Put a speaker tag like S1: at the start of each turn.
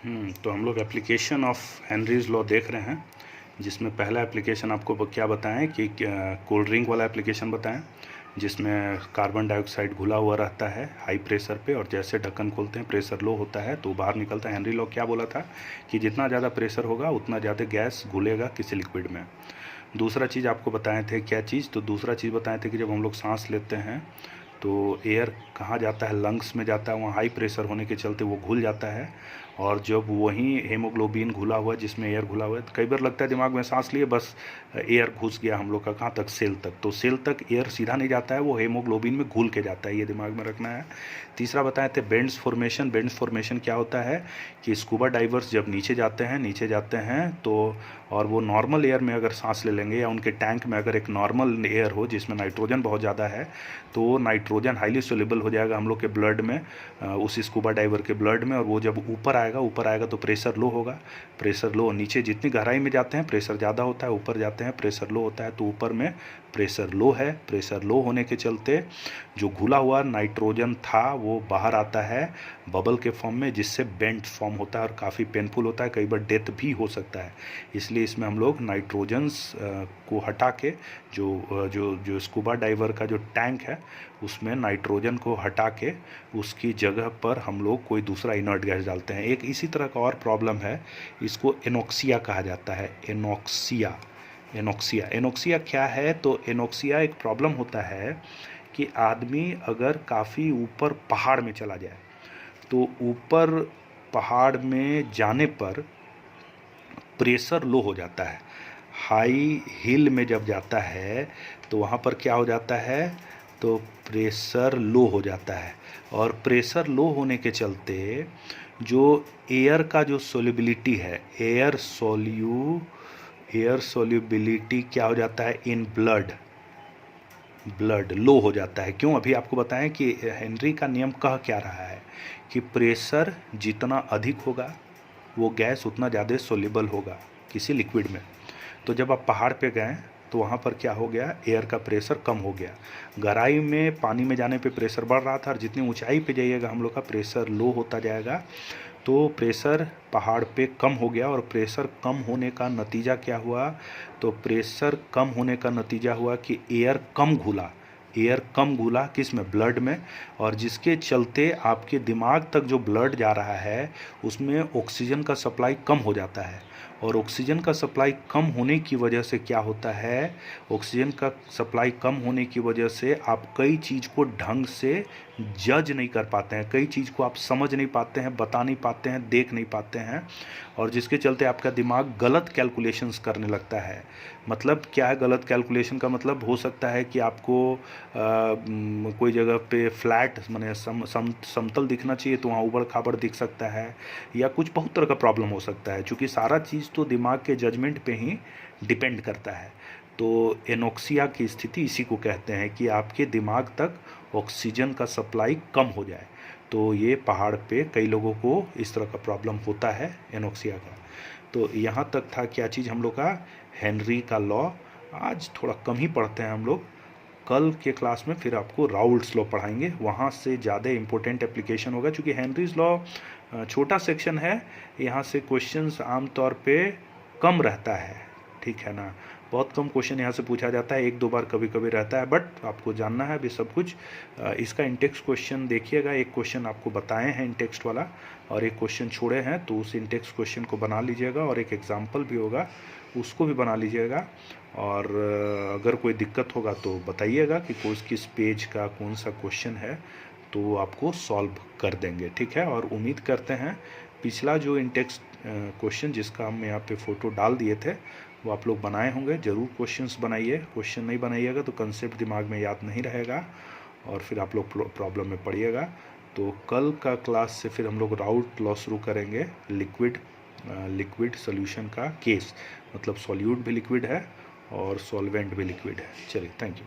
S1: तो हम लोग एप्लीकेशन ऑफ हेनरीज लॉ देख रहे हैं, जिसमें पहला एप्लीकेशन आपको क्या बताएं कि कोल्ड ड्रिंक वाला एप्लीकेशन बताएं, जिसमें कार्बन डाइऑक्साइड घुला हुआ रहता है हाई प्रेशर पे, और जैसे ढक्कन खोलते हैं प्रेशर लो होता है तो बाहर निकलता है। हेनरी लॉ क्या बोला था कि जितना ज़्यादा प्रेशर होगा उतना ज़्यादा गैस घुलेगा किसी लिक्विड में। दूसरा चीज़ आपको बताए थे, क्या चीज़, तो दूसरा चीज़ बताए थे कि जब हम लोग सांस लेते हैं तो एयर कहाँ जाता है, लंग्स में जाता है, वहाँ हाई प्रेशर होने के चलते वो घुल जाता है। और जब वहीं हेमोग्लोबिन घुला हुआ है, जिसमें एयर घुला हुआ है, तो कई बार लगता है दिमाग में सांस लिए बस एयर घुस गया हम लोग का, कहाँ तक, सेल तक, तो सेल तक एयर सीधा नहीं जाता है, वो हेमोग्लोबिन में घुल के जाता है, ये दिमाग में रखना है। तीसरा बताए थे बेंड्स फॉर्मेशन। बेंड्स फॉर्मेशन क्या होता है कि स्कूबा डाइवर्स जब नीचे जाते हैं तो, और वो नॉर्मल एयर में अगर सांस ले लेंगे, या उनके टैंक में अगर एक नॉर्मल एयर हो जिसमें नाइट्रोजन बहुत ज़्यादा है, तो नाइट्रोजन हाईली सोल्यूबल हो जाएगा हम लोग के ब्लड में, उस स्कूबा डाइवर के ब्लड में, और वो जब ऊपर आएगा तो प्रेशर लो होगा। प्रेशर लो, नीचे जितनी गहराई में जाते हैं प्रेशर ज़्यादा होता है, ऊपर जाते हैं प्रेशर लो होता है, तो ऊपर में प्रेशर लो है। प्रेशर लो होने के चलते जो घुला हुआ नाइट्रोजन था वो बाहर आता है बबल के फॉर्म में, जिससे बेंट फॉर्म होता है और काफ़ी पेनफुल होता है, कई बार डेथ भी हो सकता है। इसलिए इसमें हम लोग नाइट्रोजन्स को हटा के, जो स्कूबा डाइवर का जो टैंक है उसमें नाइट्रोजन को हटा के उसकी जगह पर हम लोग कोई दूसरा इनर्ट गैस डालते हैं। एक इसी तरह का और प्रॉब्लम है, इसको एनोक्सिया कहा जाता है। एनोक्सिया क्या है, तो एनोक्सिया एक प्रॉब्लम होता है कि आदमी अगर काफ़ी ऊपर पहाड़ में चला जाए, तो ऊपर पहाड़ में जाने पर प्रेशर लो हो जाता है। हाई हिल में जब जाता है तो वहाँ पर क्या हो जाता है, तो प्रेशर लो हो जाता है, और प्रेशर लो होने के चलते जो एयर का जो सोल्यूबिलिटी है, एयर सोल्यूबिलिटी क्या हो जाता है इन ब्लड लो हो जाता है। क्यों, अभी आपको बताएं कि हेनरी का नियम कह क्या रहा है कि प्रेशर जितना अधिक होगा वो गैस उतना ज़्यादा सोल्यूबल होगा किसी लिक्विड में। तो जब आप पहाड़ पे गए तो वहाँ पर क्या हो गया, एयर का प्रेशर कम हो गया। गहराई में पानी में जाने पे प्रेशर बढ़ रहा था, और जितनी ऊंचाई पे जाइएगा हम लोग का प्रेशर लो होता जाएगा। तो प्रेशर पहाड़ पे कम हो गया, और प्रेशर कम होने का नतीजा क्या हुआ, तो प्रेशर कम होने का नतीजा हुआ कि एयर कम घुला किस में, ब्लड में, और जिसके चलते आपके दिमाग तक जो ब्लड जा रहा है उसमें ऑक्सीजन का सप्लाई कम हो जाता है। और ऑक्सीजन का सप्लाई कम होने की वजह से क्या होता है, ऑक्सीजन का सप्लाई कम होने की वजह से आप कई चीज़ को ढंग से जज नहीं कर पाते हैं, कई चीज़ को आप समझ नहीं पाते हैं, बता नहीं पाते हैं, देख नहीं पाते हैं, और जिसके चलते आपका दिमाग गलत कैलकुलेशंस करने लगता है। मतलब क्या है गलत कैलकुलेशन का मतलब, हो सकता है कि आपको कोई जगह पे फ्लैट माने समतल दिखना चाहिए तो वहाँ ऊबड़ खाबड़ दिख सकता है, या कुछ बहुत तरह का प्रॉब्लम हो सकता है, क्योंकि सारा चीज़ तो दिमाग के जजमेंट पे ही डिपेंड करता है। तो एनोक्सिया की स्थिति इसी को कहते हैं कि आपके दिमाग तक ऑक्सीजन का सप्लाई कम हो जाए। तो ये पहाड़ पे कई लोगों को इस तरह का प्रॉब्लम होता है एनोक्सिया का। तो यहाँ तक था क्या चीज़ हम लोग का, हेनरी का लॉ। आज थोड़ा कम ही पढ़ते हैं हम लोग, कल के क्लास में फिर आपको राउल्ट्स लॉ पढ़ाएंगे, वहाँ से ज़्यादा इम्पोर्टेंट एप्लीकेशन होगा, क्योंकि हेनरीज लॉ छोटा सेक्शन है, यहाँ से क्वेश्चंस आमतौर पे कम रहता है, ठीक है ना, बहुत कम क्वेश्चन यहाँ से पूछा जाता है, एक दो बार कभी कभी रहता है, बट आपको जानना है अभी सब कुछ। इसका इंटेक्स्ट क्वेश्चन देखिएगा, एक क्वेश्चन आपको बताए हैं इंटेक्स्ट वाला, और एक क्वेश्चन छोड़े हैं, तो उस इंटेक्स्ट क्वेश्चन को बना लीजिएगा, और एक एग्जाम्पल भी होगा उसको भी बना लीजिएगा। और अगर कोई दिक्कत होगा तो बताइएगा कि किस पेज का कौन सा क्वेश्चन है, तो आपको सॉल्व कर देंगे, ठीक है। और उम्मीद करते हैं पिछला जो इंटेक्स्ट क्वेश्चन जिसका हम यहाँ पे फ़ोटो डाल दिए थे वो आप लोग बनाए होंगे। ज़रूर क्वेश्चंस बनाइए, क्वेश्चन नहीं बनाइएगा तो कंसेप्ट दिमाग में याद नहीं रहेगा, और फिर आप लोग प्रॉब्लम में पड़िएगा। तो कल का क्लास से फिर हम लोग राउल्ट लॉ शुरू करेंगे, लिक्विड सोल्यूशन का केस, मतलब सॉल्यूट भी लिक्विड है और सॉल्वेंट भी लिक्विड है। चलिए, थैंक यू।